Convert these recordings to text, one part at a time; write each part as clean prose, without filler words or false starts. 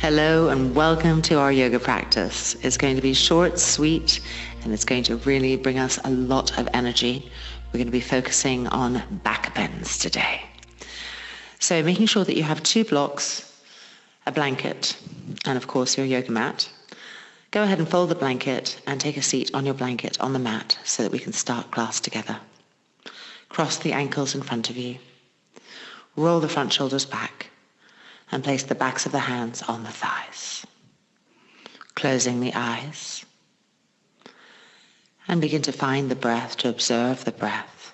Hello and welcome to our yoga practice. It's going to be short, sweet, and it's going to really bring us a lot of energy. We're going to be focusing on back bends today. So making sure that you have 2 blocks, a blanket, and of course your yoga mat. Go ahead and fold the blanket and take a seat on your blanket on the mat so that we can start class together. Cross the ankles in front of you. Roll the front shoulders back and place the backs of the hands on the thighs. Closing the eyes. And begin to find the breath, to observe the breath.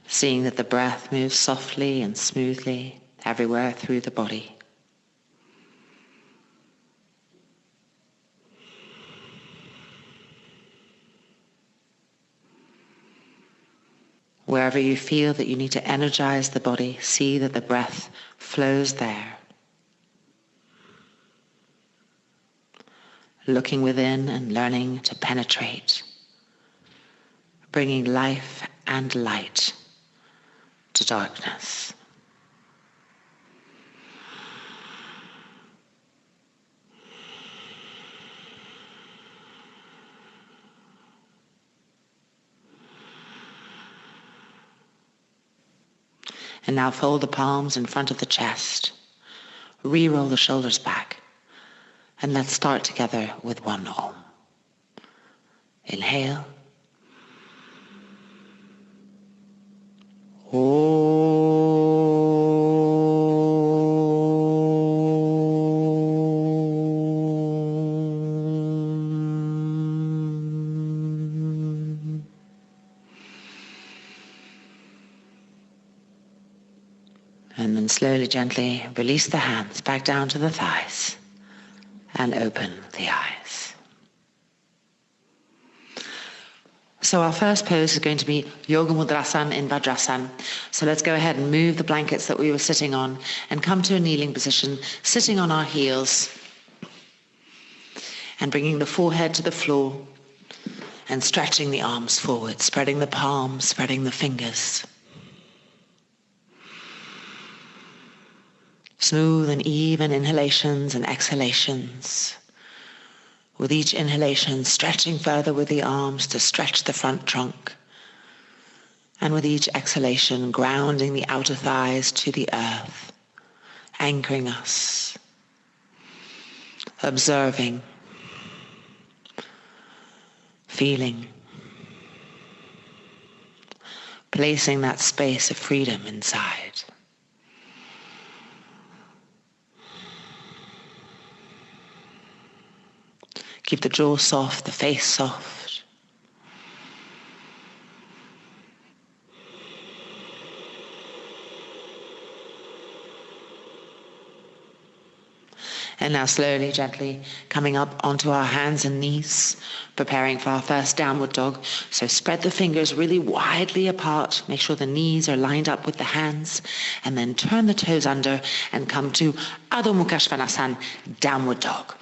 Seeing that the breath moves softly and smoothly everywhere through the body. Wherever you feel that you need to energize the body, see that the breath flows there. Looking within and learning to penetrate, bringing life and light to darkness. And now fold the palms in front of the chest. Re-roll the shoulders back. And let's start together with one Om. Inhale. And then slowly, gently release the hands back down to the thighs and open the eyes. So our first pose is going to be Yoga Mudrasana in Virasana. So let's go ahead and move the blankets that we were sitting on and come to a kneeling position, sitting on our heels and bringing the forehead to the floor and stretching the arms forward, spreading the palms, spreading the fingers. Smooth and even inhalations and exhalations. With each inhalation, stretching further with the arms to stretch the front trunk. And with each exhalation, grounding the outer thighs to the earth, anchoring us, observing, feeling, placing that space of freedom inside. Keep the jaw soft, the face soft. And now slowly, gently coming up onto our hands and knees, preparing for our first downward dog. So spread the fingers really widely apart. Make sure the knees are lined up with the hands. And then turn the toes under and come to Adho Mukha Svanasana, downward dog.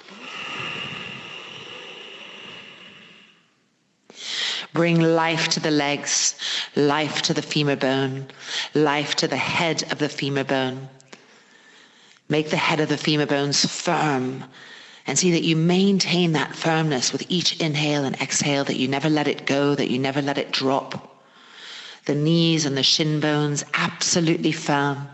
Bring life to the legs, life to the femur bone, life to the head of the femur bone. Make the head of the femur bones firm and see that you maintain that firmness with each inhale and exhale, that you never let it go, that you never let it drop. The knees and the shin bones absolutely firm.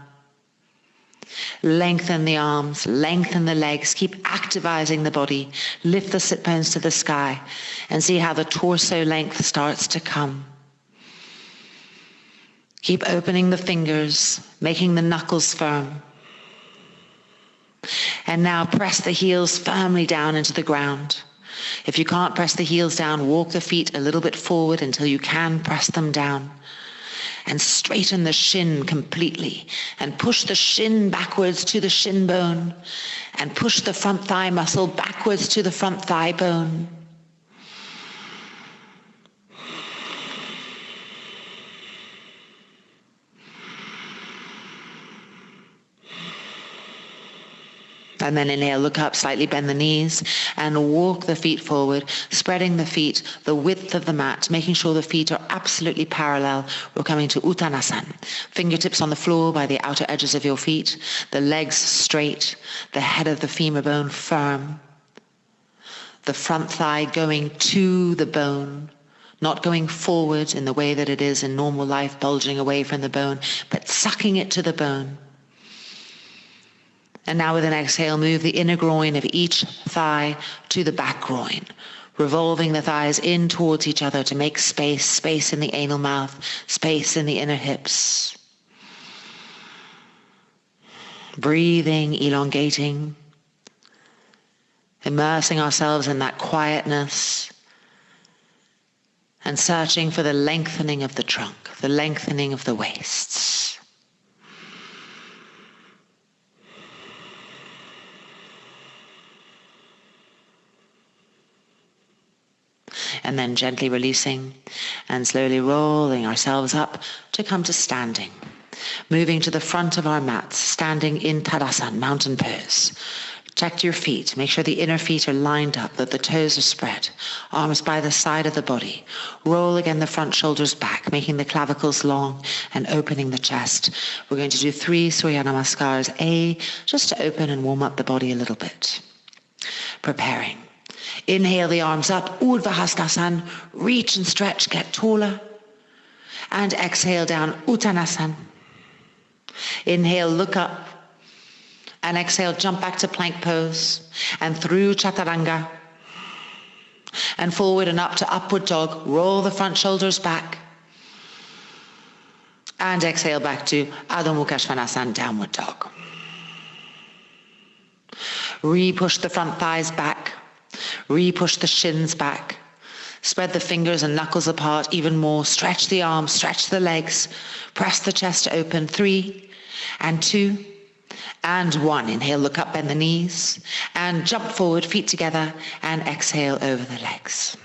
Lengthen the arms, lengthen the legs, keep activizing the body. Lift the sit bones to the sky and see how the torso length starts to come. Keep opening the fingers, making the knuckles firm. And now press the heels firmly down into the ground. If you can't press the heels down, walk the feet a little bit forward until you can press them down. And straighten the shin completely and push the shin backwards to the shin bone and push the front thigh muscle backwards to the front thigh bone. And then inhale, look up, slightly bend the knees and walk the feet forward, spreading the feet the width of the mat, making sure the feet are absolutely parallel. We're coming to Uttanasana. Fingertips on the floor by the outer edges of your feet, the legs straight, the head of the femur bone firm, the front thigh going to the bone, not going forward in the way that it is in normal life, bulging away from the bone, but sucking it to the bone. And now with an exhale, move the inner groin of each thigh to the back groin, revolving the thighs in towards each other to make space in the anal mouth, space in the inner hips. Breathing, elongating, immersing ourselves in that quietness and searching for the lengthening of the trunk, the lengthening of the waists. And then gently releasing and slowly rolling ourselves up to come to standing. Moving to the front of our mats, standing in Tadasana, mountain pose. Check your feet. Make sure the inner feet are lined up, that the toes are spread. Arms by the side of the body. Roll again the front shoulders back, making the clavicles long and opening the chest. We're going to do 3 Surya Namaskars, just to open and warm up the body a little bit. Preparing. Inhale the arms up, Urdhva Hastasana, reach and stretch, get taller. And exhale down, Uttanasana. Inhale, look up. And exhale, jump back to plank pose. And through Chaturanga. And forward and up to upward dog. Roll the front shoulders back. And exhale back to Adho Mukha Svanasana, downward dog. Re-push the front thighs back. Re-push the shins back. Spread the fingers and knuckles apart even more. Stretch the arms, stretch the legs. Press the chest open. 3 and 2 and 1. Inhale, look up, bend the knees. And jump forward, feet together. And exhale over the legs.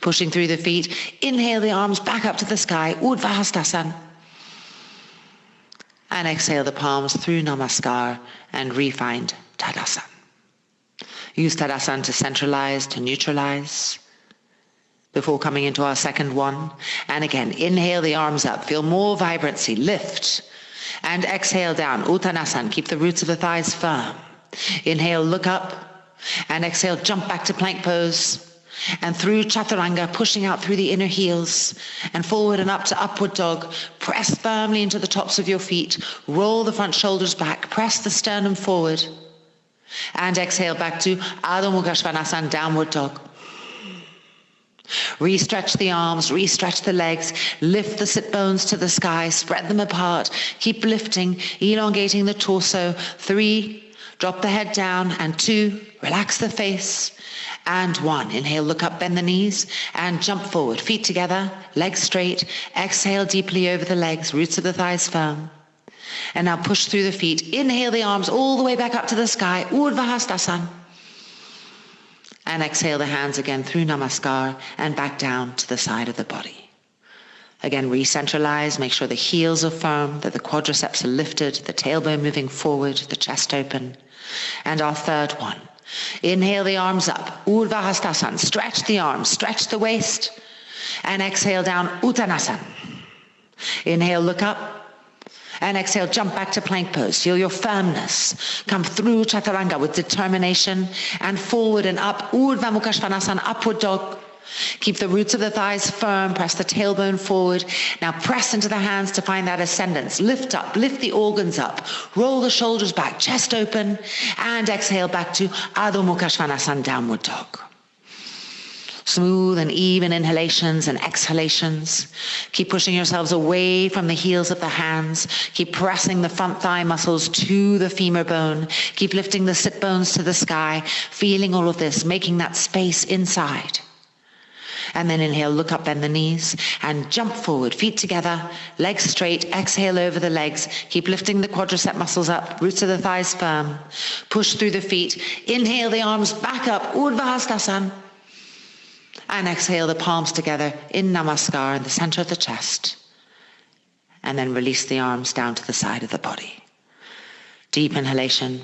Pushing through the feet. Inhale the arms back up to the sky. Urdhva Hastasana. And exhale the palms through Namaskar and re-find Tadasana. Use Tadasana to centralize, to neutralize before coming into our second one. And again, inhale the arms up. Feel more vibrancy. Lift. And exhale down. Uttanasana. Keep the roots of the thighs firm. Inhale, look up. And exhale, jump back to plank pose. And through Chaturanga, pushing out through the inner heels. And forward and up to upward dog. Press firmly into the tops of your feet. Roll the front shoulders back. Press the sternum forward. And exhale back to Adho Mukha Svanasana, downward dog. Re-stretch the arms, re-stretch the legs, lift the sit bones to the sky, spread them apart, keep lifting, elongating the torso. 3, drop the head down, and 2, relax the face, and 1. Inhale, look up, bend the knees, and jump forward, feet together, legs straight. Exhale deeply over the legs, roots of the thighs firm. And now push through the feet. Inhale the arms all the way back up to the sky. Urdhva Hastasana. And exhale the hands again through Namaskar and back down to the side of the body. Again, re-centralize. Make sure the heels are firm, that the quadriceps are lifted, the tailbone moving forward, the chest open. And our third one. Inhale the arms up. Urdhva Hastasana. Stretch the arms. Stretch the waist. And exhale down. Uttanasana. Inhale, look up. And exhale, jump back to plank pose. Feel your firmness. Come through Chaturanga with determination and forward and up. Urdhva Mukha Svanasana, upward dog. Keep the roots of the thighs firm. Press the tailbone forward. Now press into the hands to find that ascendance. Lift up, lift the organs up. Roll the shoulders back, chest open. And exhale back to Adho Mukha Svanasana, downward dog. Smooth and even inhalations and exhalations. Keep pushing yourselves away from the heels of the hands. Keep pressing the front thigh muscles to the femur bone. Keep lifting the sit bones to the sky, feeling all of this, making that space inside. And then inhale, look up, bend the knees, and jump forward, feet together, legs straight, exhale over the legs. Keep lifting the quadricep muscles up, roots of the thighs firm. Push through the feet. Inhale the arms back up, Urdhva Hastasana. And exhale the palms together in Namaskar in the center of the chest. And then release the arms down to the side of the body. Deep inhalation.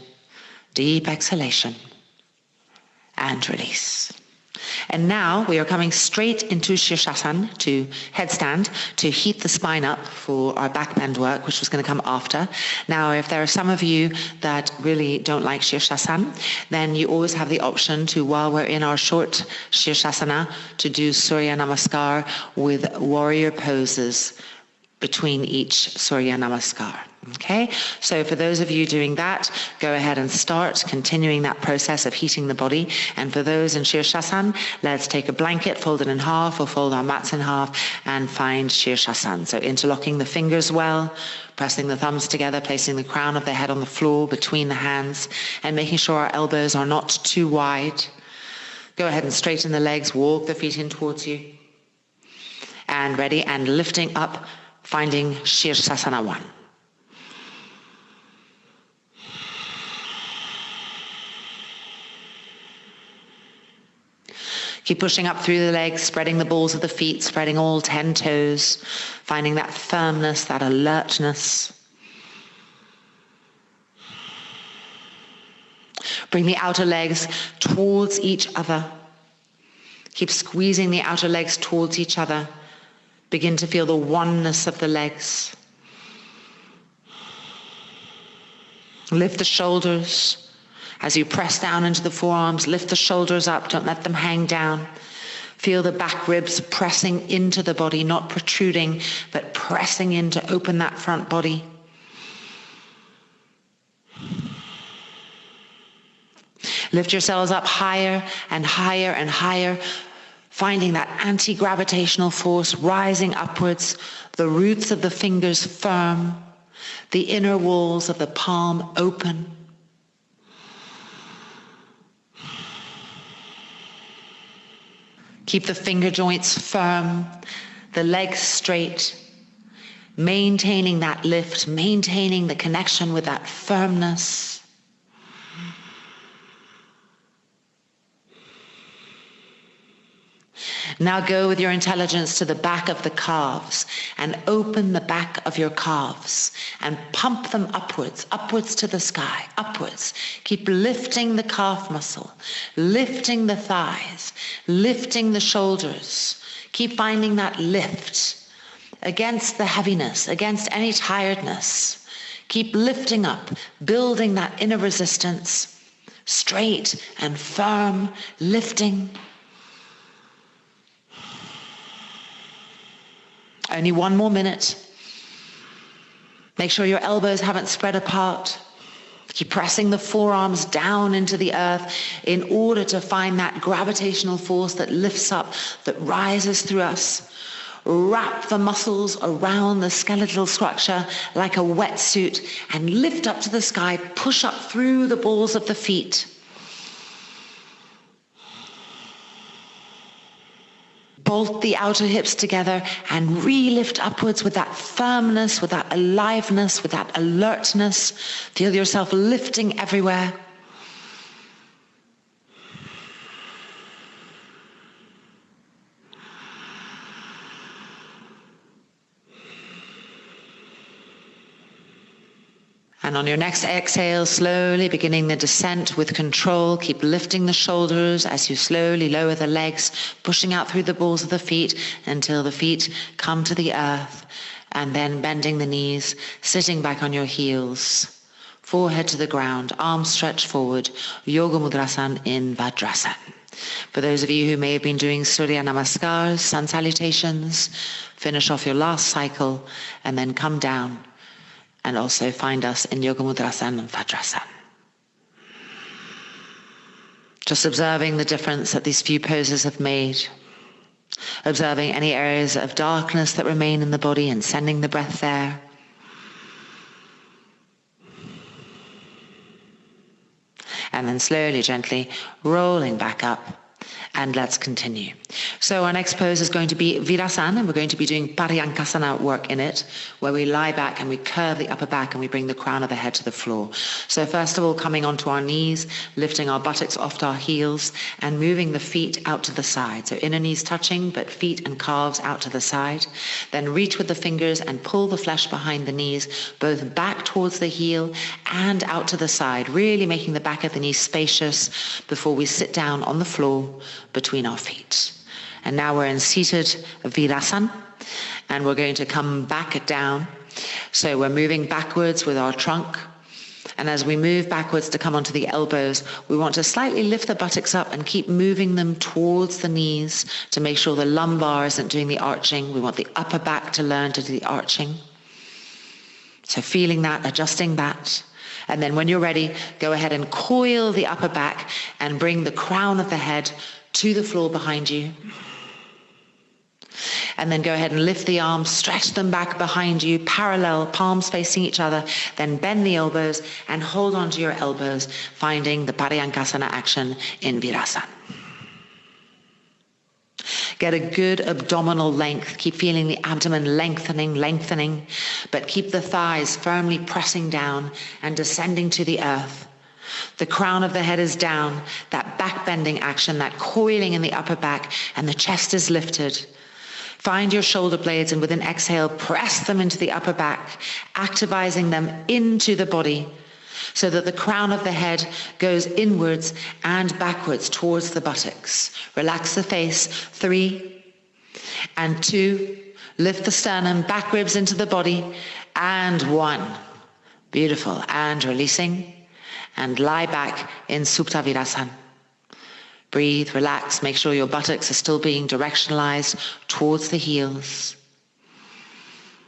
Deep exhalation. And release. And now we are coming straight into Shirshasana, to headstand, to heat the spine up for our back bend work, which was going to come after. Now, if there are some of you that really don't like Shirshasana, then you always have the option to, while we're in our short Shirshasana, to do Surya Namaskar with warrior poses between each Surya Namaskar. Okay, so for those of you doing that, go ahead and start continuing that process of heating the body. And for those in Shirshasana, let's take a blanket, fold it in half, or fold our mats in half, and find Shirshasana. So interlocking the fingers well, pressing the thumbs together, placing the crown of the head on the floor between the hands, and making sure our elbows are not too wide. Go ahead and straighten the legs, walk the feet in towards you. And ready, and lifting up, finding Shirshasana 1. Keep pushing up through the legs, spreading the balls of the feet, spreading all 10 toes, finding that firmness, that alertness. Bring the outer legs towards each other. Keep squeezing the outer legs towards each other. Begin to feel the oneness of the legs. Lift the shoulders. As you press down into the forearms, lift the shoulders up, don't let them hang down. Feel the back ribs pressing into the body, not protruding, but pressing in to open that front body. Lift yourselves up higher and higher and higher, finding that anti-gravitational force rising upwards, the roots of the fingers firm, the inner walls of the palm open. Keep the finger joints firm, the legs straight, maintaining that lift, maintaining the connection with that firmness. Now go with your intelligence to the back of the calves and open the back of your calves and pump them upwards, upwards to the sky, upwards. Keep lifting the calf muscle, lifting the thighs, lifting the shoulders. Keep finding that lift against the heaviness, against any tiredness. Keep lifting up, building that inner resistance, straight and firm, lifting. Only one more minute. Make sure your elbows haven't spread apart. Keep pressing the forearms down into the earth in order to find that gravitational force that lifts up, that rises through us. Wrap the muscles around the skeletal structure like a wetsuit and lift up to the sky. Push up through the balls of the feet. Bolt the outer hips together and re-lift upwards with that firmness, with that aliveness, with that alertness. Feel yourself lifting everywhere. And on your next exhale, slowly beginning the descent with control. Keep lifting the shoulders as you slowly lower the legs, pushing out through the balls of the feet until the feet come to the earth. And then bending the knees, sitting back on your heels, forehead to the ground, arms stretched forward, Yoga Mudrasana in Virasana. For those of you who may have been doing Surya Namaskars, sun salutations, finish off your last cycle and then come down. And also find us in Yoga Mudrasana and Virasana. Just observing the difference that these few poses have made. Observing any areas of darkness that remain in the body and sending the breath there. And then slowly, gently rolling back up And let's continue. So our next pose is going to be Virasana, and we're going to be doing Paryankasana work in it, where we lie back and we curve the upper back and we bring the crown of the head to the floor. So first of all, coming onto our knees, lifting our buttocks off our heels and moving the feet out to the side. So inner knees touching, but feet and calves out to the side. Then reach with the fingers and pull the flesh behind the knees, both back towards the heel and out to the side, really making the back of the knees spacious before we sit down on the floor between our feet. And now we're in seated Virasana, and we're going to come back down. So we're moving backwards with our trunk. And as we move backwards to come onto the elbows, we want to slightly lift the buttocks up and keep moving them towards the knees to make sure the lumbar isn't doing the arching. We want the upper back to learn to do the arching. So feeling that, adjusting that. And then when you're ready, go ahead and coil the upper back and bring the crown of the head to the floor behind you. And then go ahead and lift the arms, stretch them back behind you, parallel, palms facing each other. Then bend the elbows and hold onto your elbows, finding the Paryankasana action in Virasana. Get a good abdominal length. Keep feeling the abdomen lengthening, but keep the thighs firmly pressing down and descending to the earth. The crown of the head is down, that back bending action, that coiling in the upper back, and the chest is lifted. Find your shoulder blades and with an exhale, press them into the upper back, activizing them into the body so that the crown of the head goes inwards and backwards towards the buttocks. Relax the face, 3 and 2. Lift the sternum, back ribs into the body, and 1. Beautiful. And releasing, and lie back in Supta Virasana. Breathe, relax, make sure your buttocks are still being directionalized towards the heels.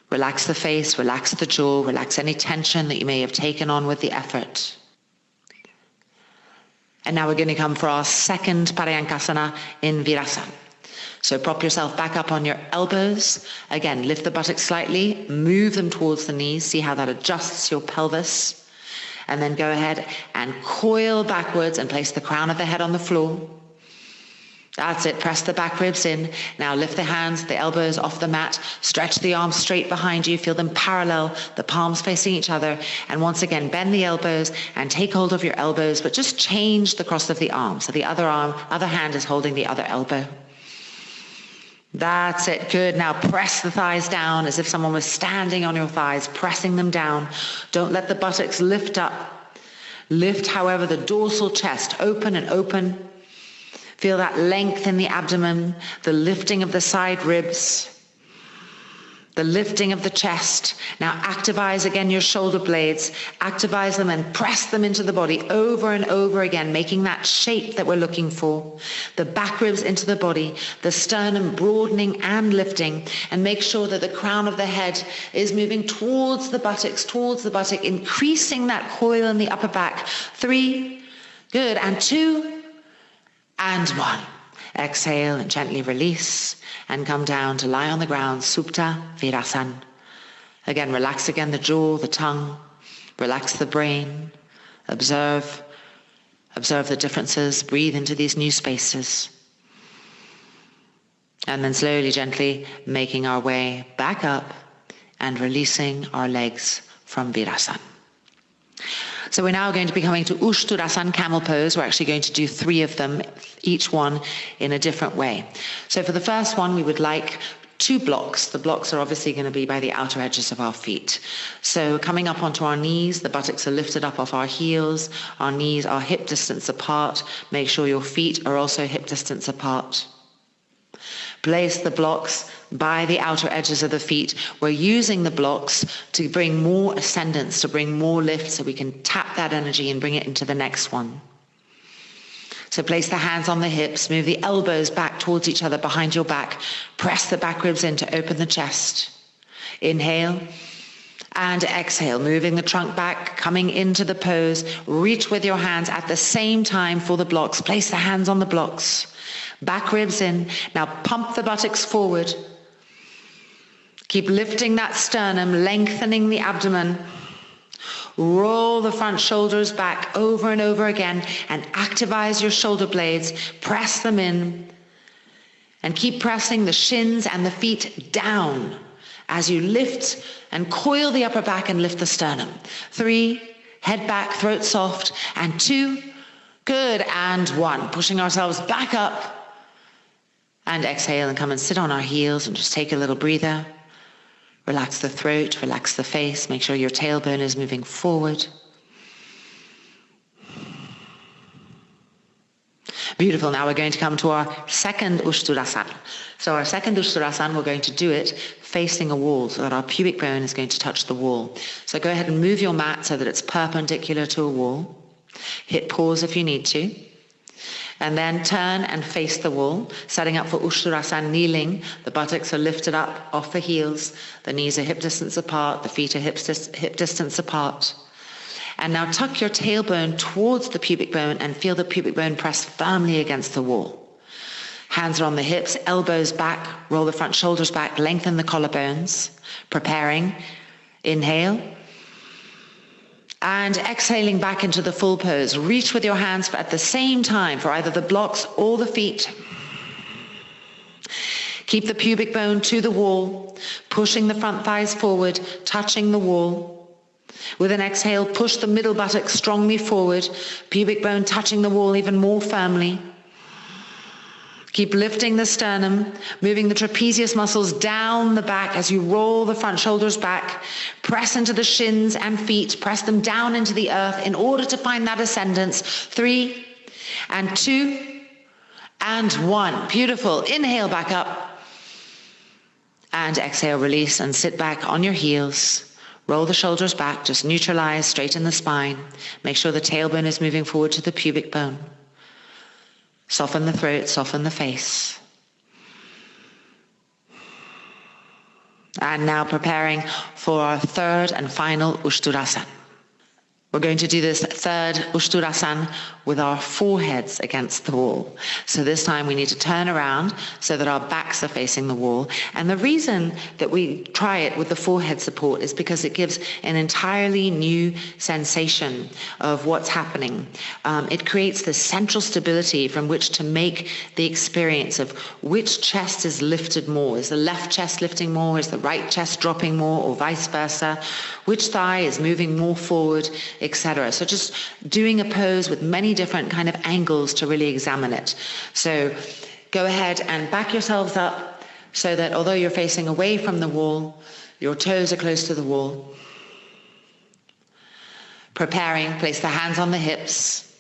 Relax the face, relax the jaw, relax any tension that you may have taken on with the effort. And now we're going to come for our second Paryankasana in Virasana. So prop yourself back up on your elbows. Again, lift the buttocks slightly, move them towards the knees, see how that adjusts your pelvis. And then go ahead and coil backwards and place the crown of the head on the floor. That's it. Press the back ribs in. Now lift the hands, the elbows off the mat. Stretch the arms straight behind you. Feel them parallel, the palms facing each other. And once again, bend the elbows and take hold of your elbows, but just change the cross of the arm. So the other hand is holding the other elbow. That's it. Good. Now press the thighs down as if someone was standing on your thighs, pressing them down. Don't let the buttocks lift up. Lift, however, the dorsal chest open and open. Feel that length in the abdomen, the lifting of the side ribs, the lifting of the chest. Now activize again your shoulder blades. Activize them and press them into the body over and over again, making that shape that we're looking for. The back ribs into the body, the sternum broadening and lifting, and make sure that the crown of the head is moving towards the buttocks, increasing that coil in the upper back. 3, good, and 2, and 1. Exhale and gently release and come down to lie on the ground, Supta Virasana. Again, relax again the jaw, the tongue, relax the brain, observe the differences, breathe into these new spaces. And then slowly, gently making our way back up and releasing our legs from Virasana. So we're now going to be coming to Usturasanas, camel pose. We're actually going to do 3 of them, each one in a different way. So for the first one, we would like 2 blocks. The blocks are obviously going to be by the outer edges of our feet. So coming up onto our knees, the buttocks are lifted up off our heels. Our knees are hip distance apart. Make sure your feet are also hip distance apart. Place the blocks by the outer edges of the feet. We're using the blocks to bring more ascendance, to bring more lift, so we can tap that energy and bring it into the next one. So place the hands on the hips, move the elbows back towards each other behind your back. Press the back ribs in to open the chest. Inhale and exhale, moving the trunk back, coming into the pose. Reach with your hands at the same time for the blocks. Place the hands on the blocks. Back ribs in. Now pump the buttocks forward. Keep lifting that sternum, lengthening the abdomen. Roll the front shoulders back over and over again and activize your shoulder blades. Press them in and keep pressing the shins and the feet down as you lift and coil the upper back and lift the sternum. 3, head back, throat soft, and 2, good, and 1. Pushing ourselves back up and exhale and come and sit on our heels and just take a little breather. Relax the throat, relax the face, make sure your tailbone is moving forward. Beautiful. Now we're going to come to our second Usturasan. So our second Usturasan, we're going to do it facing a wall so that our pubic bone is going to touch the wall. So go ahead and move your mat so that it's perpendicular to a wall. Hit pause if you need to. And then turn and face the wall, setting up for Usturasan, kneeling. The buttocks are lifted up off the heels. The knees are hip distance apart. The feet are hip distance apart. And now tuck your tailbone towards the pubic bone and feel the pubic bone press firmly against the wall. Hands are on the hips, elbows back, roll the front shoulders back, lengthen the collarbones. Preparing. Inhale. And exhaling back into the full pose. Reach with your hands at the same time for either the blocks or the feet. Keep the pubic bone to the wall, pushing the front thighs forward, touching the wall. With an exhale, push the middle buttocks strongly forward, pubic bone touching the wall even more firmly. Keep lifting the sternum, moving the trapezius muscles down the back as you roll the front shoulders back. Press into the shins and feet, press them down into the earth in order to find that ascendance. 3 and 2 and 1. Beautiful. Inhale back up and exhale, release and sit back on your heels. Roll the shoulders back, just neutralize, straighten the spine. Make sure the tailbone is moving forward to the pubic bone. Soften the throat, soften the face. And now preparing for our third and final Usturasan. We're going to do this third Usturasan with our foreheads against the wall. So this time we need to turn around so that our backs are facing the wall. And the reason that we try it with the forehead support is because it gives an entirely new sensation of what's happening. It creates this central stability from which to make the experience of which chest is lifted more. Is the left chest lifting more? Is the right chest dropping more, or vice versa? Which thigh is moving more forward, etc. So just doing a pose with many different kind of angles to really examine it. So go ahead and back yourselves up so that although you're facing away from the wall, your toes are close to the wall. Preparing, place the hands on the hips.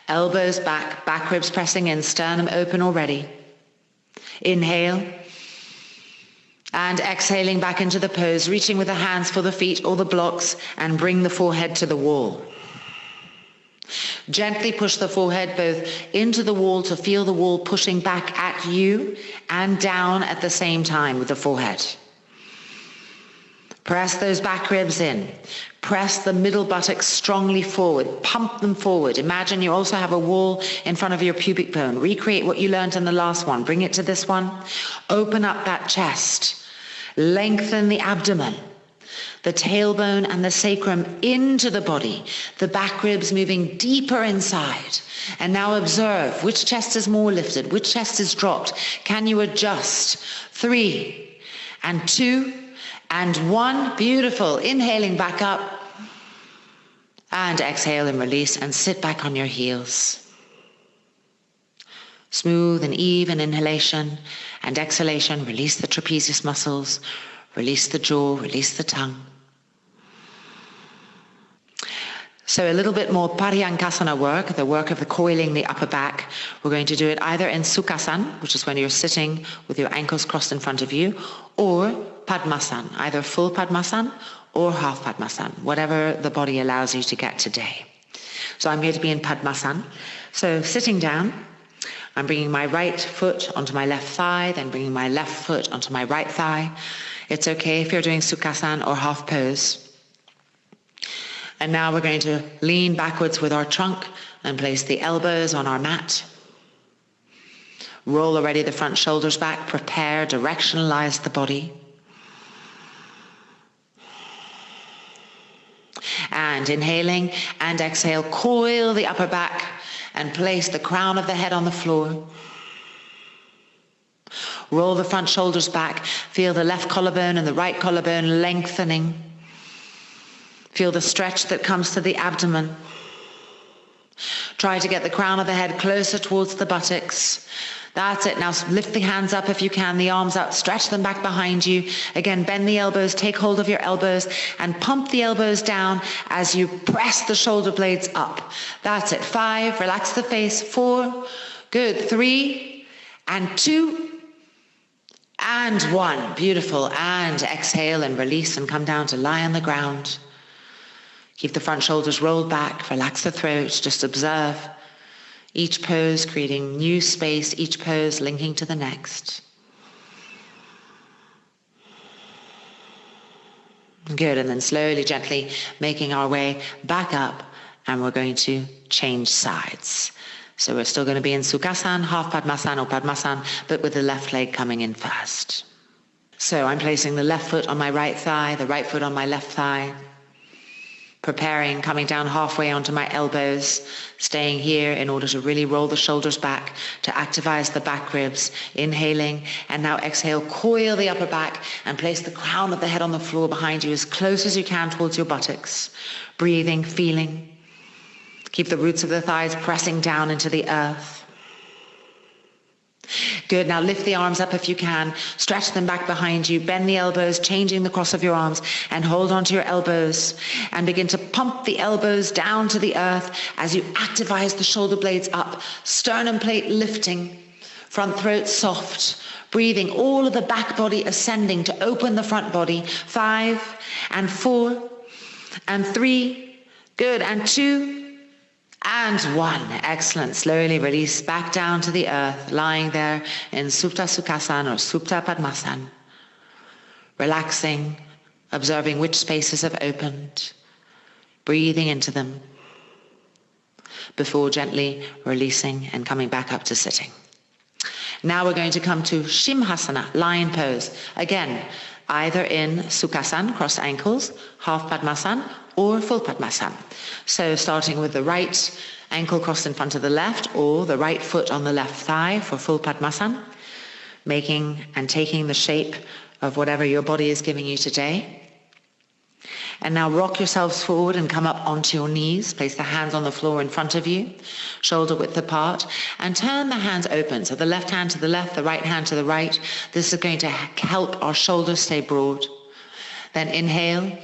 Elbows back, back ribs pressing in, sternum open already. Inhale. And exhaling back into the pose, reaching with the hands for the feet or the blocks, and bring the forehead to the wall. Gently push the forehead both into the wall to feel the wall pushing back at you and down at the same time with the forehead. Press those back ribs in. Press the middle buttocks strongly forward. Pump them forward. Imagine you also have a wall in front of your pubic bone. Recreate what you learned in the last one. Bring it to this one. Open up that chest. Lengthen the abdomen. The tailbone and the sacrum into the body. The back ribs moving deeper inside. And now observe which chest is more lifted, which chest is dropped. Can you adjust? 3 and 2 and 1. Beautiful. Inhaling back up. And exhale and release and sit back on your heels. Smooth and even inhalation and exhalation. Release the trapezius muscles. Release the jaw. Release the tongue. So a little bit more Paryankasana work, the work of the coiling the upper back. We're going to do it either in Sukhasana, which is when you're sitting with your ankles crossed in front of you, or Padmasana, either full Padmasana or half Padmasana, whatever the body allows you to get today. So I'm going to be in Padmasana. So sitting down, I'm bringing my right foot onto my left thigh, then bringing my left foot onto my right thigh. It's okay if you're doing Sukhasana or half pose. And now we're going to lean backwards with our trunk and place the elbows on our mat. Roll already the front shoulders back. Prepare, directionalize the body. And inhaling and exhale, coil the upper back and place the crown of the head on the floor. Roll the front shoulders back. Feel the left collarbone and the right collarbone lengthening. Feel the stretch that comes to the abdomen. Try to get the crown of the head closer towards the buttocks. That's it. Now lift the hands up if you can, the arms up, stretch them back behind you. Again, bend the elbows, take hold of your elbows and pump the elbows down as you press the shoulder blades up. That's it. 5, relax the face. 4, good. 3 and 2 and 1. Beautiful. And exhale and release and come down to lie on the ground. Keep the front shoulders rolled back, relax the throat, just observe each pose, creating new space, each pose linking to the next. Good, and then slowly, gently making our way back up, and we're going to change sides. So we're still going to be in Sukhasana, half Padmasana or Padmasana, but with the left leg coming in first. So I'm placing the left foot on my right thigh, the right foot on my left thigh. Preparing, coming down halfway onto my elbows, staying here in order to really roll the shoulders back to activize the back ribs. Inhaling, and now exhale, coil the upper back and place the crown of the head on the floor behind you as close as you can towards your buttocks. Breathing, feeling. Keep the roots of the thighs pressing down into the earth. Good, now lift the arms up if you can, stretch them back behind you, bend the elbows, changing the cross of your arms, and hold onto your elbows, and begin to pump the elbows down to the earth as you activize the shoulder blades up, sternum plate lifting, front throat soft, breathing, all of the back body ascending to open the front body. 5 and 4 and 3, good, and 2, and 1. Excellent. Slowly release back down to the earth, lying there in Supta Sukhasana or Supta Padmasana. Relaxing, observing which spaces have opened, breathing into them before gently releasing and coming back up to sitting. Now we're going to come to Simhasana, lion pose. Again, either in Sukhasana, cross ankles, half Padmasana, or full Padmasana. So starting with the right ankle crossed in front of the left, or the right foot on the left thigh for full Padmasana, making and taking the shape of whatever your body is giving you today. And now rock yourselves forward and come up onto your knees. Place the hands on the floor in front of you, shoulder width apart, and turn the hands open. So the left hand to the left, the right hand to the right. This is going to help our shoulders stay broad. Then inhale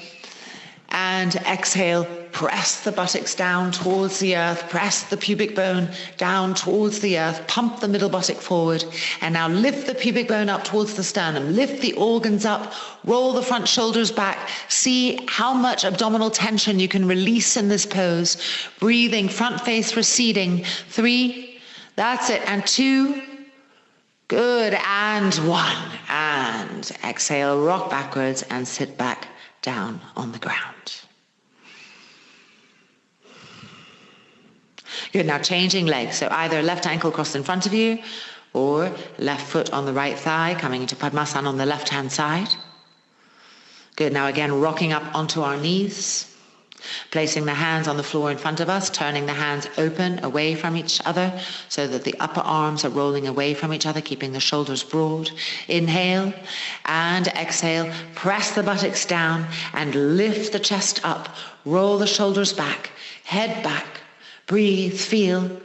and exhale. Press the buttocks down towards the earth. Press the pubic bone down towards the earth. Pump the middle buttock forward. And now lift the pubic bone up towards the sternum. Lift the organs up. Roll the front shoulders back. See how much abdominal tension you can release in this pose. Breathing, front face receding. 3, that's it. And 2, good. And 1. And exhale, rock backwards and sit back down on the ground. Good, now changing legs. So either left ankle crossed in front of you or left foot on the right thigh, coming into Padmasana on the left-hand side. Good, now again, rocking up onto our knees, placing the hands on the floor in front of us, turning the hands open away from each other so that the upper arms are rolling away from each other, keeping the shoulders broad. Inhale and exhale. Press the buttocks down and lift the chest up. Roll the shoulders back, head back. Breathe, feel,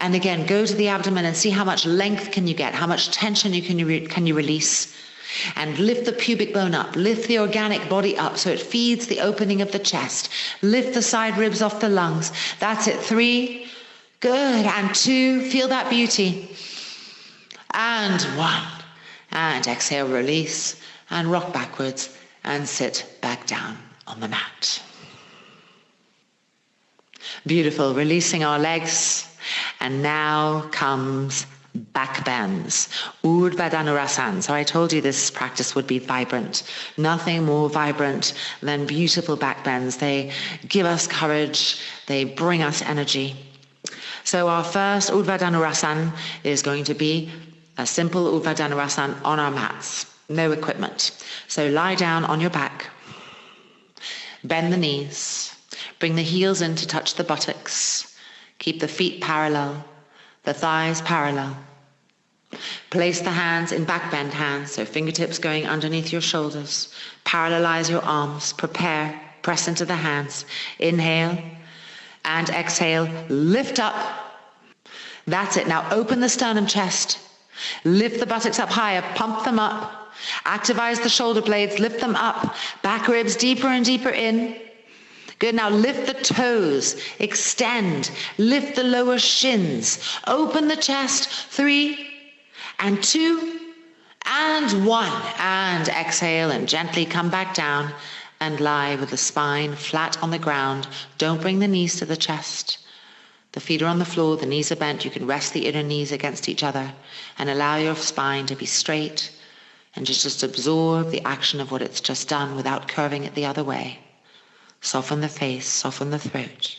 and again, go to the abdomen and see how much length can you get, how much tension can you release. And lift the pubic bone up, lift the organic body up so it feeds the opening of the chest. Lift the side ribs off the lungs. That's it. 3, good, and 2, feel that beauty. And 1, and exhale, release, and rock backwards, and sit back down on the mat. Beautiful, releasing our legs, and now comes back bends, Urdhva Dhanurasana. So I told you this practice would be vibrant. Nothing more vibrant than beautiful back bends. They give us courage, they bring us energy. So our first Urdhva Dhanurasana is going to be a simple Urdhva Dhanurasana on our mats, no equipment. So lie down on your back, bend the knees. Bring the heels in to touch the buttocks. Keep the feet parallel, the thighs parallel. Place the hands in backbend hands, so fingertips going underneath your shoulders. Parallelize your arms. Prepare. Press into the hands. Inhale and exhale. Lift up. That's it. Now open the sternum chest. Lift the buttocks up higher. Pump them up. Activize the shoulder blades. Lift them up. Back ribs deeper and deeper in. Good. Now lift the toes. Extend. Lift the lower shins. Open the chest. 3 and 2 and 1. And exhale and gently come back down and lie with the spine flat on the ground. Don't bring the knees to the chest. The feet are on the floor, the knees are bent. You can rest the inner knees against each other and allow your spine to be straight and just absorb the action of what it's just done without curving it the other way. Soften the face, soften the throat.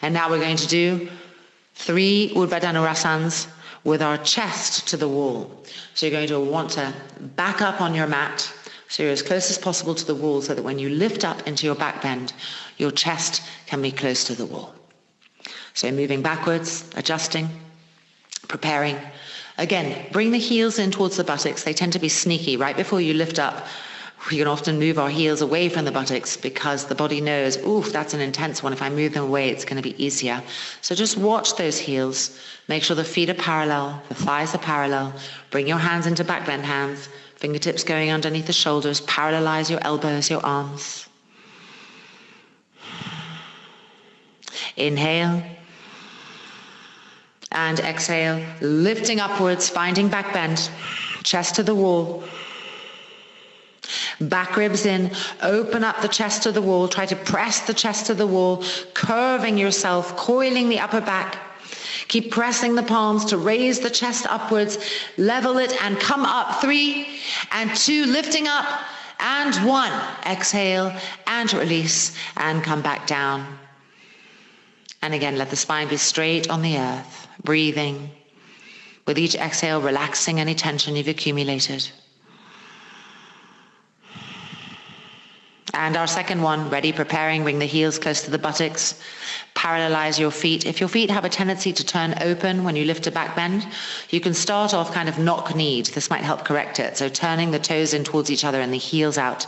And now we're going to do 3 Urdhva Dhanurasanas with our chest to the wall. So you're going to want to back up on your mat, so you're as close as possible to the wall so that when you lift up into your back bend, your chest can be close to the wall. So moving backwards, adjusting, preparing. Again, bring the heels in towards the buttocks. They tend to be sneaky. Right before you lift up, we can often move our heels away from the buttocks because the body knows, oof, that's an intense one. If I move them away, it's going to be easier. So just watch those heels. Make sure the feet are parallel, the thighs are parallel. Bring your hands into backbend hands, fingertips going underneath the shoulders. Parallelize your elbows, your arms. Inhale. And exhale, lifting upwards, finding back bend, chest to the wall. Back ribs in, open up the chest to the wall, try to press the chest to the wall, curving yourself, coiling the upper back. Keep pressing the palms to raise the chest upwards, level it and come up. 3 and 2, lifting up and 1. Exhale and release and come back down. And again, let the spine be straight on the earth, breathing. With each exhale, relaxing any tension you've accumulated. And our second one, ready, preparing, bring the heels close to the buttocks. Parallelize your feet. If your feet have a tendency to turn open when you lift a back bend, you can start off kind of knock-kneed. This might help correct it. So turning the toes in towards each other and the heels out.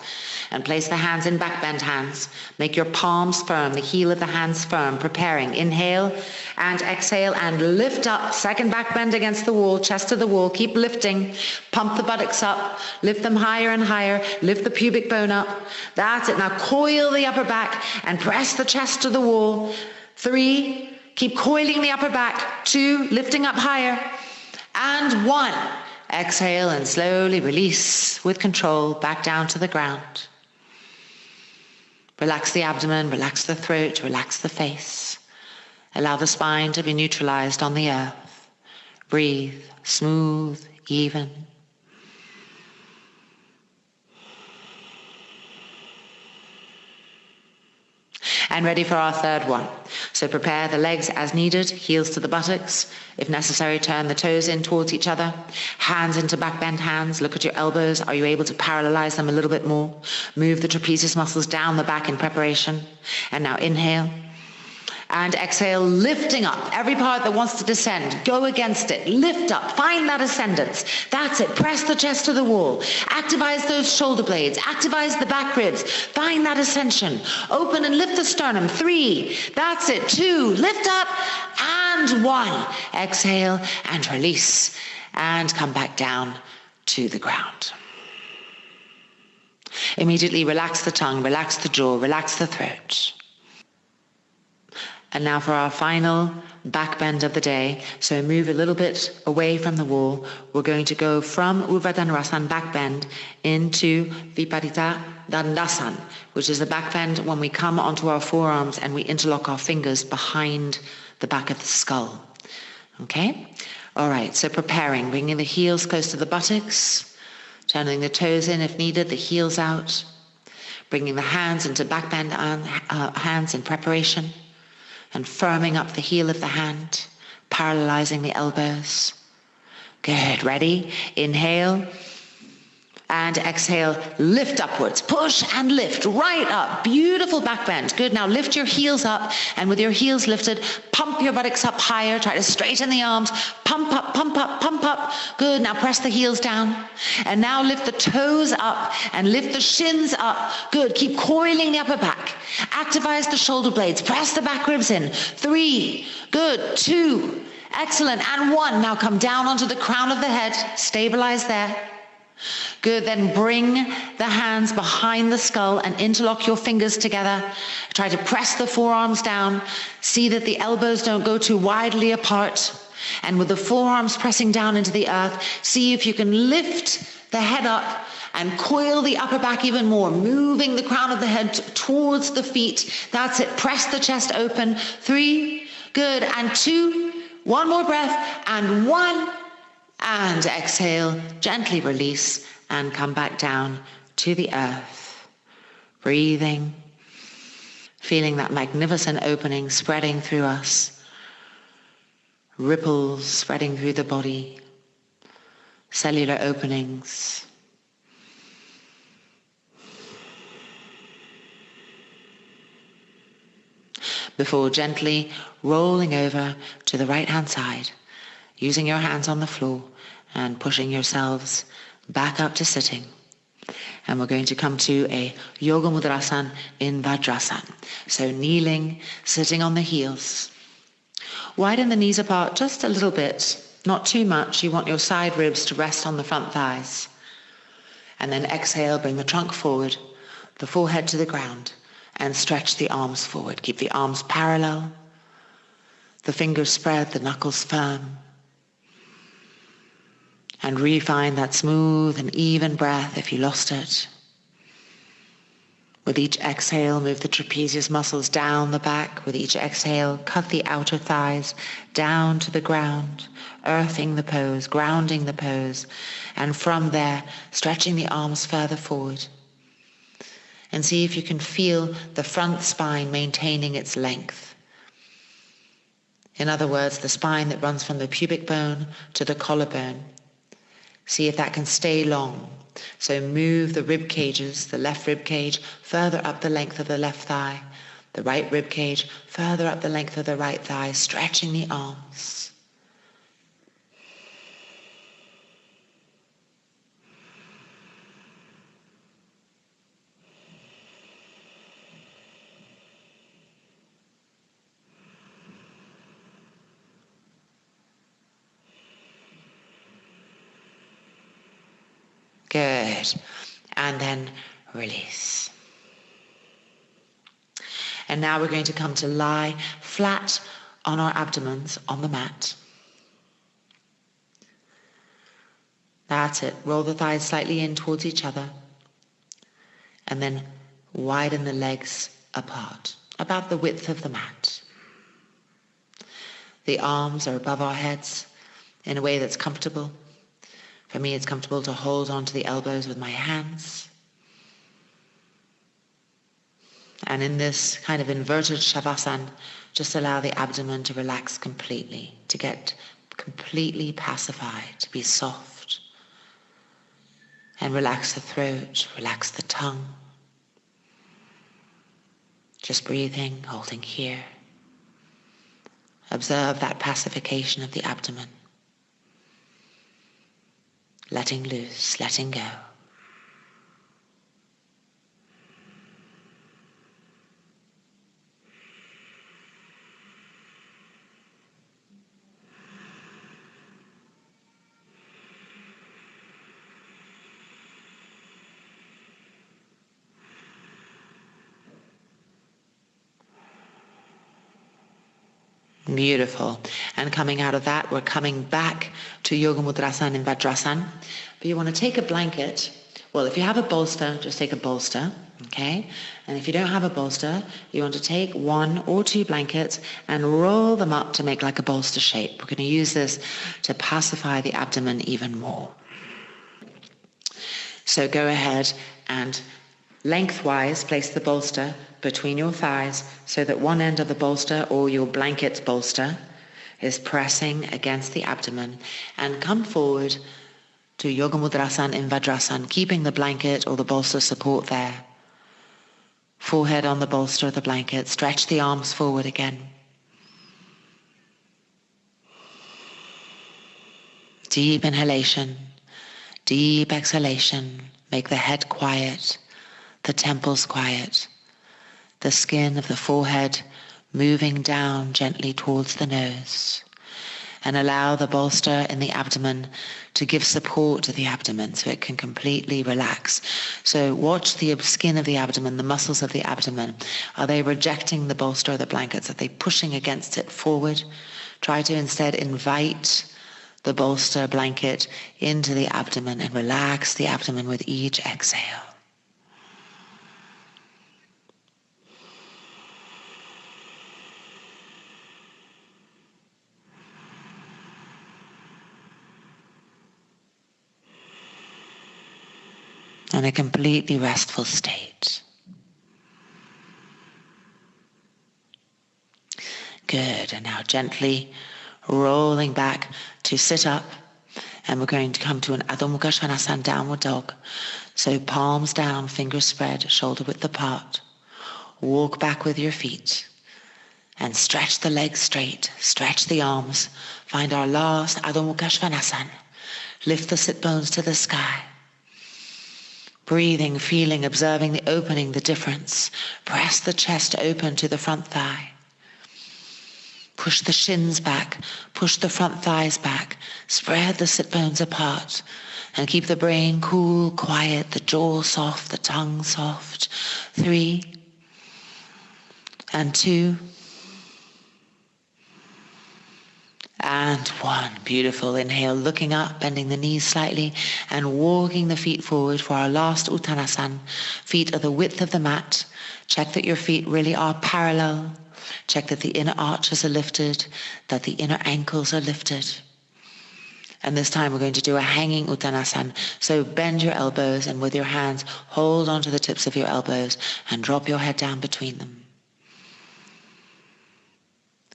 And place the hands in back bend hands. Make your palms firm, the heel of the hands firm. Preparing. Inhale and exhale and lift up. Second back bend against the wall, chest to the wall. Keep lifting. Pump the buttocks up. Lift them higher and higher. Lift the pubic bone up. That's it. Now coil the upper back and press the chest to the wall. 3, keep coiling the upper back. 2, lifting up higher. And 1, exhale and slowly release with control back down to the ground. Relax the abdomen, relax the throat, relax the face. Allow the spine to be neutralized on the earth. Breathe, smooth, even. And ready for our third one. So prepare the legs as needed, heels to the buttocks. If necessary, turn the toes in towards each other. Hands into back bend hands. Look at your elbows. Are you able to parallelize them a little bit more? Move the trapezius muscles down the back in preparation. And now inhale. And exhale, lifting up. Every part that wants to descend, go against it. Lift up. Find that ascendance. That's it. Press the chest to the wall. Activize those shoulder blades. Activize the back ribs. Find that ascension. Open and lift the sternum. 3. That's it. 2. Lift up. And 1. Exhale and release. And come back down to the ground. Immediately relax the tongue, relax the jaw, relax the throat. And now for our final back bend of the day. So move a little bit away from the wall. We're going to go from Urdhva Dhanurasana back bend into Urdhva Dhanurasana, which is a back bend when we come onto our forearms and we interlock our fingers behind the back of the skull. Okay? All right, so preparing, bringing the heels close to the buttocks, turning the toes in if needed, the heels out, bringing the hands into back bend hands in preparation. And firming up the heel of the hand, parallelizing the elbows. Good, ready? Inhale And exhale, lift upwards. Push and lift right up. Beautiful back bend. Good. Now lift your heels up, and with your heels lifted, pump your buttocks up higher. Try to straighten the arms. Pump up, pump up, pump up. Good. Now press the heels down. And now lift the toes up and lift the shins up. Good. Keep coiling the upper back. Activize the shoulder blades. Press the back ribs in. 3. Good. 2. Excellent. And 1. Now come down onto the crown of the head. Stabilize there. Good, then bring the hands behind the skull and interlock your fingers together. Try to press the forearms down. See that the elbows don't go too widely apart. And with the forearms pressing down into the earth, see if you can lift the head up and coil the upper back even more, moving the crown of the head towards the feet. That's it. Press the chest open. 3, good, and 2. 1 more breath, and 1. And exhale, gently release and come back down to the earth. Breathing, feeling that magnificent opening spreading through us. Ripples spreading through the body. Cellular openings. Before gently rolling over to the right-hand side, using your hands on the floor and pushing yourselves back up to sitting. And we're going to come to a Yoga Mudrasana in Virasana. So kneeling, sitting on the heels. Widen the knees apart just a little bit, not too much. You want your side ribs to rest on the front thighs. And then exhale, bring the trunk forward, the forehead to the ground, and stretch the arms forward. Keep the arms parallel, the fingers spread, the knuckles firm. And refine that smooth and even breath if you lost it. With each exhale, move the trapezius muscles down the back. With each exhale, cut the outer thighs down to the ground, earthing the pose, grounding the pose. And from there, stretching the arms further forward. And see if you can feel the front spine maintaining its length. In other words, the spine that runs from the pubic bone to the collarbone. See if that can stay long. So move the rib cages, the left rib cage further up the length of the left thigh, the right rib cage further up the length of the right thigh, stretching the arms. Good. And then release. And now we're going to come to lie flat on our abdomens on the mat. That's it. Roll the thighs slightly in towards each other. And then widen the legs apart, about the width of the mat. The arms are above our heads in a way that's comfortable. For me, it's comfortable to hold onto the elbows with my hands. And in this kind of inverted Savasana, just allow the abdomen to relax completely, to get completely pacified, to be soft. And relax the throat, relax the tongue. Just breathing, holding here. Observe that pacification of the abdomen. Letting loose, letting go. Beautiful. And coming out of that, we're coming back to Yoga Mudrasana in Virasana. But you want to take a blanket. Well, if you have a bolster, just take a bolster, okay? And if you don't have a bolster, you want to take 1 or 2 blankets and roll them up to make like a bolster shape. We're going to use this to pacify the abdomen even more. So go ahead and lengthwise place the bolster between your thighs so that one end of the bolster or your blanket bolster is pressing against the abdomen, and come forward to Yoga Mudrasana in Vajrasana, keeping the blanket or the bolster support there. Forehead on the bolster of the blanket. Stretch the arms forward again. Deep inhalation, deep exhalation. Make the head quiet, the temples quiet, the skin of the forehead moving down gently towards the nose. And allow the bolster in the abdomen to give support to the abdomen so it can completely relax. So watch the skin of the abdomen, the muscles of the abdomen. Are they rejecting the bolster or the blankets? Are they pushing against it forward? Try to instead invite the bolster blanket into the abdomen and relax the abdomen with each exhale. In a completely restful state. Good, and now gently rolling back to sit up, and we're going to come to an Adho Mukha Svanasana, downward dog. So palms down, fingers spread, shoulder width apart. Walk back with your feet and stretch the legs straight, stretch the arms. Find our last Adho Mukha Svanasana. Lift the sit bones to the sky. Breathing, feeling, observing the opening, the difference. Press the chest open to the front thigh. Push the shins back, push the front thighs back. Spread the sit bones apart and keep the brain cool, quiet, the jaw soft, the tongue soft. 3 and 2 and 1. Beautiful. Inhale, looking up, bending the knees slightly and walking the feet forward for our last Uttanasana. Feet are the width of the mat. Check that your feet really are parallel. Check that the inner arches are lifted, that the inner ankles are lifted. And this time we're going to do a hanging Uttanasana. So bend your elbows and with your hands hold onto the tips of your elbows and drop your head down between them.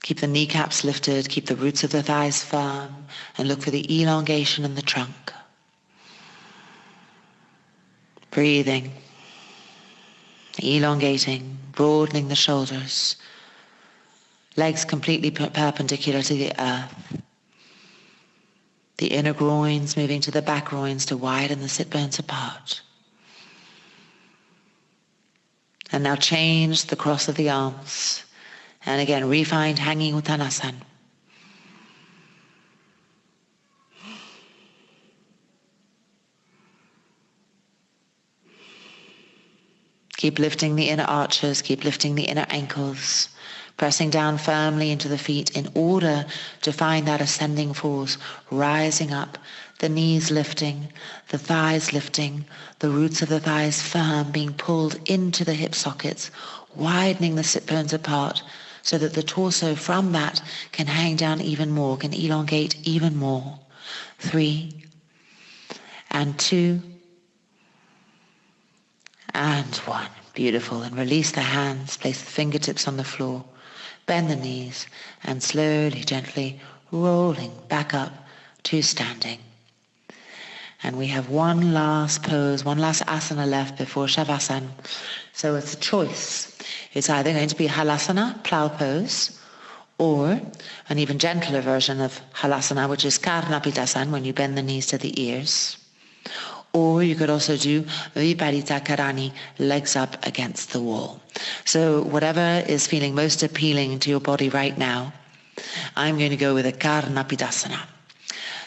Keep the kneecaps lifted, keep the roots of the thighs firm, and look for the elongation in the trunk. Breathing, elongating, broadening the shoulders. Legs completely perpendicular to the earth. The inner groins moving to the back groins to widen the sit bones apart. And now change the cross of the arms. And again, refined hanging Uttanasana. Keep lifting the inner arches, keep lifting the inner ankles, pressing down firmly into the feet in order to find that ascending force, rising up, the knees lifting, the thighs lifting, the roots of the thighs firm, being pulled into the hip sockets, widening the sit bones apart, so that the torso from that can hang down even more, can elongate even more. 3 and 2 and 1. Beautiful. And release the hands, place the fingertips on the floor, bend the knees, and slowly, gently rolling back up to standing. And we have one last pose, one last asana left before Savasana. So it's a choice. It's either going to be Halasana, plow pose, or an even gentler version of Halasana, which is Karnapitasana, when you bend the knees to the ears. Or you could also do Viparita Karani, legs up against the wall. So whatever is feeling most appealing to your body right now, I'm going to go with a Karnapitasana.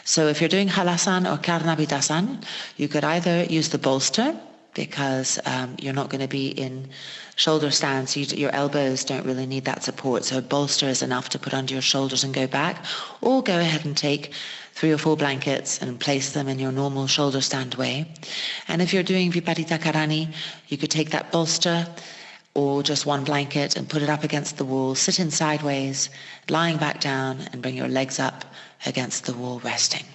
So if you're doing Halasana or Karnapitasana, you could either use the bolster, because you're not going to be in shoulder stance. Your elbows don't really need that support, so a bolster is enough to put under your shoulders and go back. Or go ahead and take 3 or 4 blankets and place them in your normal shoulder stand way. And if you're doing Viparita Karani, you could take that bolster or just one blanket and put it up against the wall, sit in sideways, lying back down, and bring your legs up against the wall, resting.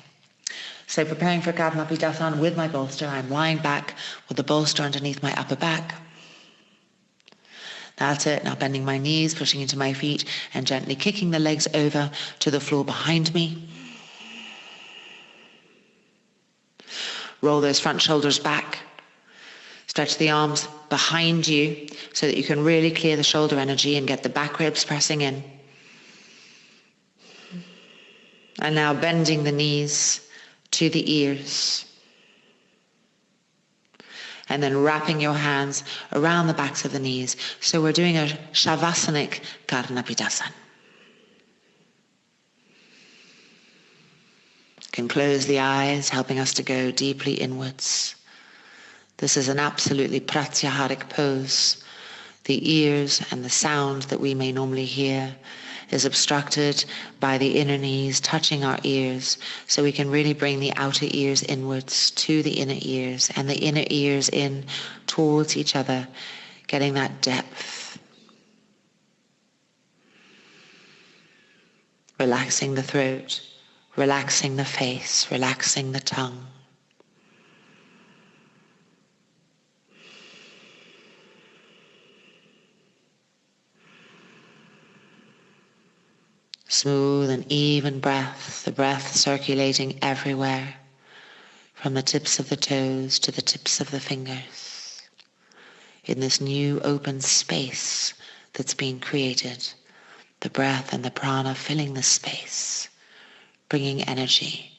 So preparing for Karnapitasana with my bolster, I'm lying back with the bolster underneath my upper back. That's it. Now bending my knees, pushing into my feet, and gently kicking the legs over to the floor behind me. Roll those front shoulders back. Stretch the arms behind you so that you can really clear the shoulder energy and get the back ribs pressing in. And now bending the knees to the ears. And then wrapping your hands around the backs of the knees. So we're doing a Shavasanic Karnapitasana. Can close the eyes, helping us to go deeply inwards. This is an absolutely pratyaharic pose. The ears and the sound that we may normally hear is obstructed by the inner knees touching our ears, so we can really bring the outer ears inwards to the inner ears and the inner ears in towards each other, getting that depth. Relaxing the throat, relaxing the face, relaxing the tongue. Smooth and even breath, the breath circulating everywhere, from the tips of the toes to the tips of the fingers, in this new open space that's been created, the breath and the prana filling the space, bringing energy,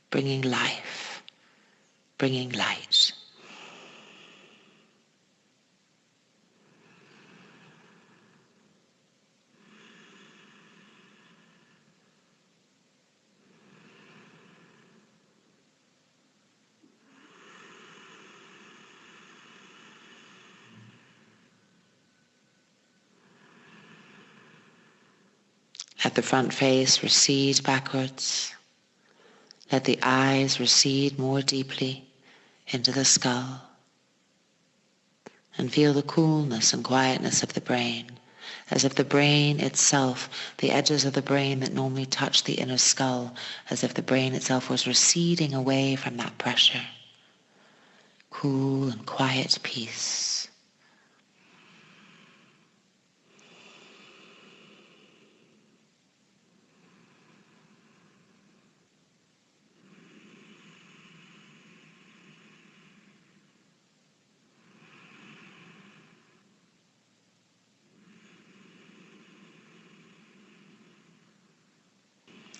bringing life, bringing light. Let the front face recede backwards. Let the eyes recede more deeply into the skull. And feel the coolness and quietness of the brain, as if the brain itself, the edges of the brain that normally touch the inner skull, as if the brain itself was receding away from that pressure. Cool and quiet peace.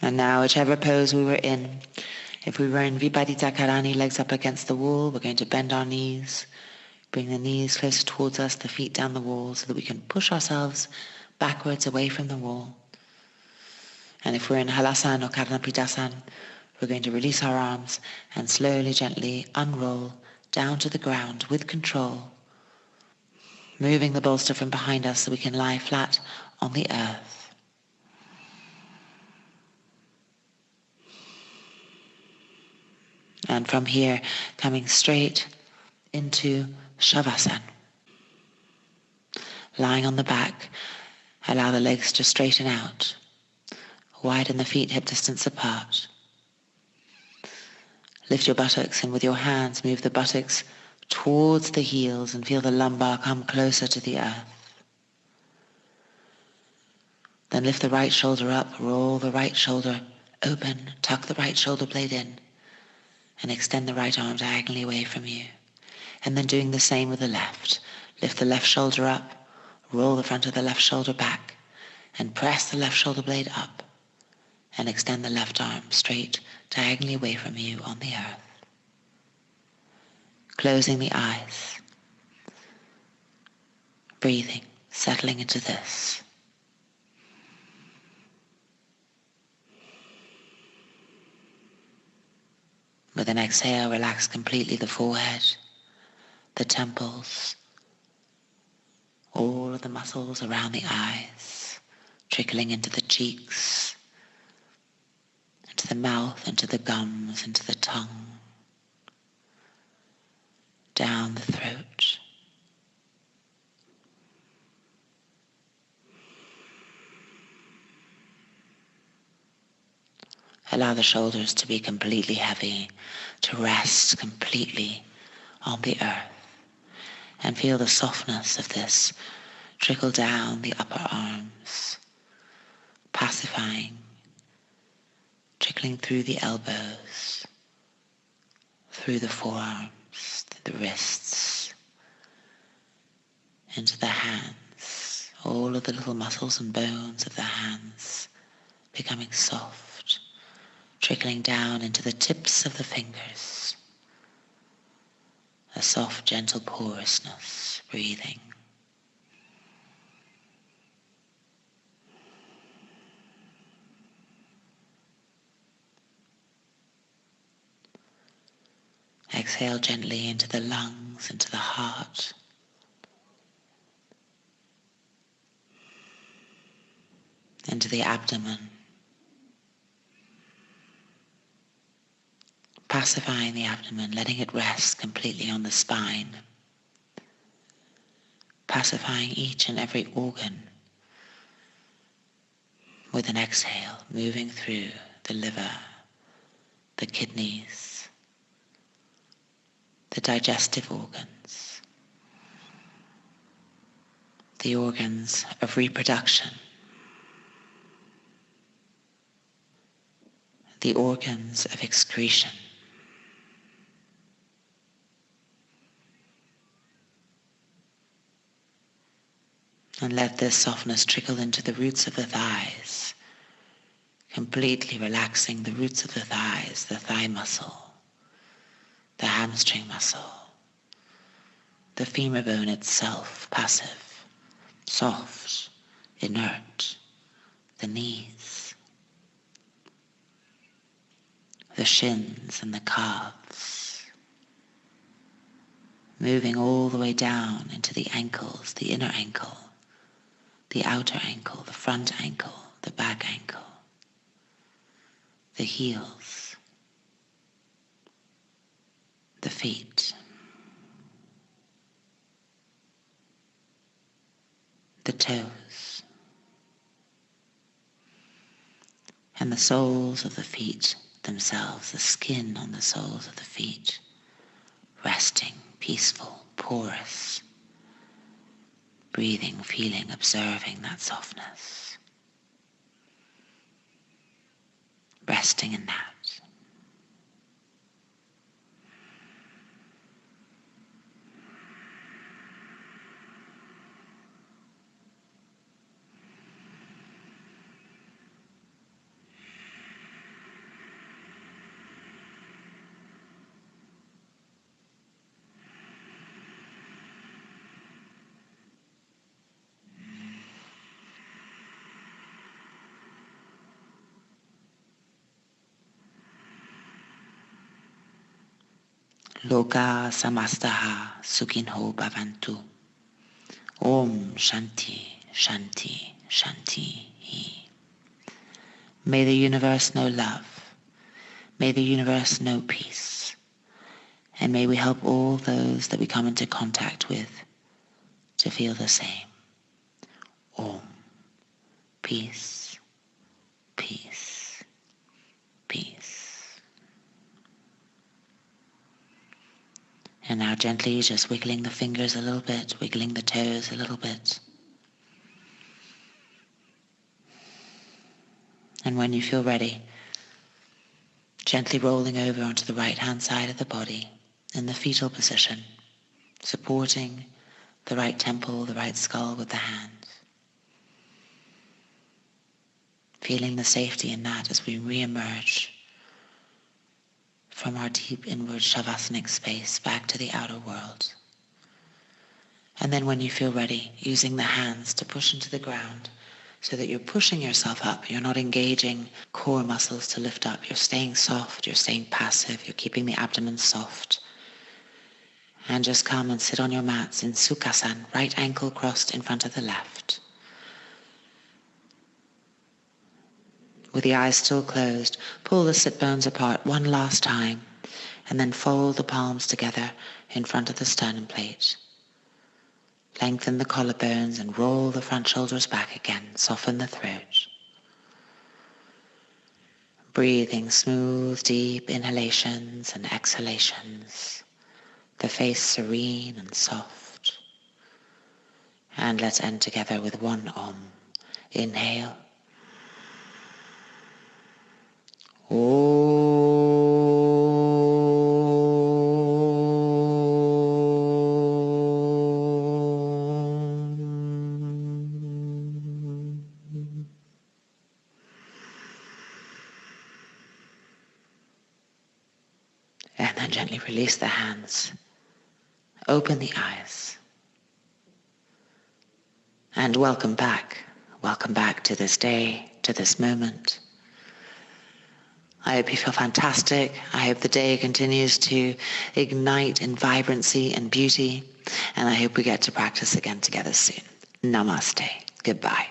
And now, whichever pose we were in, if we were in Viparita Karani, legs up against the wall, we're going to bend our knees, bring the knees closer towards us, the feet down the wall, so that we can push ourselves backwards away from the wall. And if we're in Halasana or Karnapitasana, we're going to release our arms and slowly, gently unroll down to the ground with control, moving the bolster from behind us so we can lie flat on the earth. And from here, coming straight into Savasana. Lying on the back, allow the legs to straighten out. Widen the feet hip distance apart. Lift your buttocks and with your hands move the buttocks towards the heels and feel the lumbar come closer to the earth. Then lift the right shoulder up, roll the right shoulder open, tuck the right shoulder blade in, and extend the right arm diagonally away from you. And then doing the same with the left. Lift the left shoulder up, roll the front of the left shoulder back, and press the left shoulder blade up, and extend the left arm straight diagonally away from you on the earth. Closing the eyes. Breathing, settling into this. With an exhale, relax completely the forehead, the temples, all of the muscles around the eyes, trickling into the cheeks, into the mouth, into the gums, into the tongue, down the throat. Allow the shoulders to be completely heavy, to rest completely on the earth, and feel the softness of this trickle down the upper arms, pacifying, trickling through the elbows, through the forearms, the wrists, into the hands, all of the little muscles and bones of the hands becoming soft, trickling down into the tips of the fingers. A soft, gentle porousness, breathing. Exhale gently into the lungs, into the heart. Into the abdomen. Pacifying the abdomen, letting it rest completely on the spine. Pacifying each and every organ with an exhale, moving through the liver, the kidneys, the digestive organs, the organs of reproduction, the organs of excretion. And let this softness trickle into the roots of the thighs, completely relaxing the roots of the thighs, the thigh muscle, the hamstring muscle, the femur bone itself, passive, soft, inert, the knees, the shins and the calves, moving all the way down into the ankles, the inner ankle, the outer ankle, the front ankle, the back ankle, the heels, the feet, the toes, and the soles of the feet themselves, the skin on the soles of the feet, resting, peaceful, porous, breathing, feeling, observing that softness, resting in that. Loka samastaha sukhinho bhavantu. Om Shanti, Shanti, Shanti. May the universe know love. May the universe know peace. And may we help all those that we come into contact with to feel the same. Om. Peace, peace, peace. And now gently just wiggling the fingers a little bit, wiggling the toes a little bit. And when you feel ready, gently rolling over onto the right-hand side of the body in the fetal position, supporting the right temple, the right skull with the hand. Feeling the safety in that as we re-emerge from our deep inward shavasanic space back to the outer world. And then when you feel ready, using the hands to push into the ground so that you're pushing yourself up. You're not engaging core muscles to lift up. You're staying soft, you're staying passive, you're keeping the abdomen soft. And just come and sit on your mats in Sukhasana, right ankle crossed in front of the left. With the eyes still closed, pull the sit bones apart one last time, and then fold the palms together in front of the sternum plate. Lengthen the collarbones and roll the front shoulders back again. Soften the throat. Breathing smooth, deep inhalations and exhalations. The face serene and soft. And let's end together with one Om. Inhale. Om. gently release the hands. Open the eyes. And welcome back. Welcome back to this day, to this moment. I hope you feel fantastic. I hope the day continues to ignite in vibrancy and beauty. And I hope we get to practice again together soon. Namaste. Goodbye.